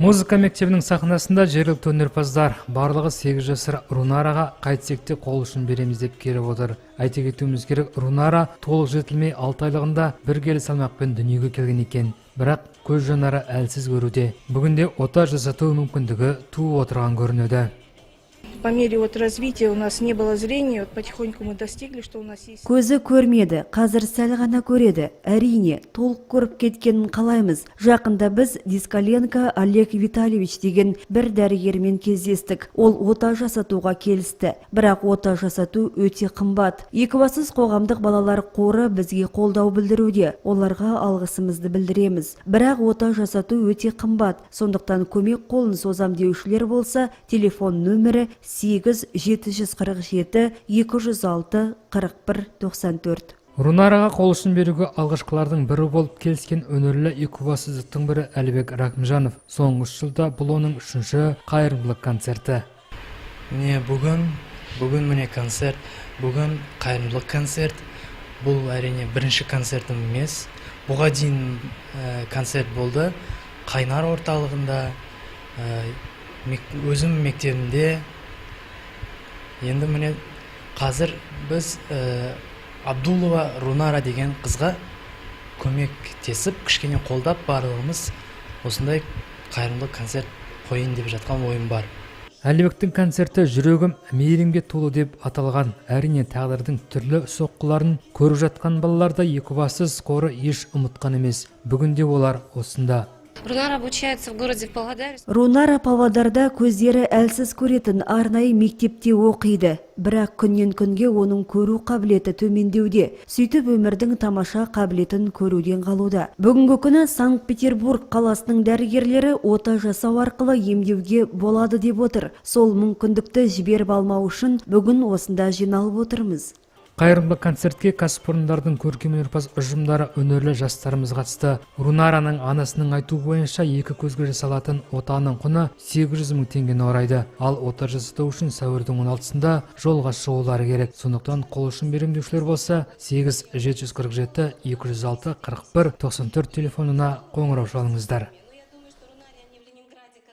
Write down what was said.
Музыка мектебінің сахнасында жергілікті өнерпаздар барлығы 8 жасар Рунараға қайтсекте қол ұшын береміз деп келіп отыр. Айта кетуіміз керек, Рунара толық жетілмей 6 айлығында 1 келі салмақпен дүниеге келген екен. Бірақ көз жанары әлсіз көруде. Бүгінде ота жасату мүмкіндігі туып отырған көрінеді. По мере развития у нас не было зрения, потихоньку мы достигли, что у нас есть. Көзі көрмеді, қазір сәл ғана көреді. Әрине, толық көріп кеткенін қалаймыз. Жақында біз Дискаленко Олег Витальевич деген бір дәрігермен кездестік. Ол ота жасатуға келісті. Бірақ ота жасату өте қымбат. Екібастұз қоғамдық балалар қоры бізге қолдау білдіруде. Оларға алғысымызды білдіреміз. Бірақ ота жасату өте қымбат. Сондықтан көмек қолын созам деушілер болса, телефон нөмірі 8-747-206-41-94. Рунараға қол ұшын беруге алғашқылардың бірі болып келіскен өнерлі екібастұздықтың бірі Әлібек Рахымжанов. Соңғы 3 жылда бұл оның 3-ші қайырымдылық концерті. Бүгін міне концерт, бүгін қайырымдылық концерт. Бұл әрине бірінші концертім емес. Бұға дейін концерт болды. Қайнар орталығында, өзім мектебімде. Енді міне қазір біз Абдулова Рунара деген қызға көмектесіп, кішкене қолдап барлығымыз осындай қайырымдылық концерт қойын деп жатқан ойым бар. Әлібектің концерті жүрегім мейірімге толы деп аталған. Әрине тағдырдың түрлі соққыларын көріп жатқан балаларды Екібастұз қоры еш ұмытқан емес. Бүгінде олар осында. Рунара обучается в городе Павлодаре. Рунара Павлодарда көздері әлсіз көретін арнайы мектепте оқиды. Бірақ күннен күнге оның көру қабілеті төмендеуде. Сөйтіп өмірдің тамаша қабілетін көруден қалуда. Бүгінгі күні Санкт-Петербург қаласының дәрігерлері ота жасау арқылы емдеуге болады деп отыр. Сол мүмкіндікті жіберіп алмау үшін бүгін осында жиналып отырмыз. Қайырымдылық концертке кәсіпорындардың көркем өнерпаз ұжымдары өнерлі жастарымыз қатысты. Рунараның анасының айтуы бойынша 2 көзге жасалатын отаның құны 800 мың теңгені құрайды. Ал ота жасату үшін сәуірдің 16-сында жолға шығулары керек. Сондықтан қол ұшын беремін болса 8-747-206-41-94 телефонына қоңырау шалыңыздар.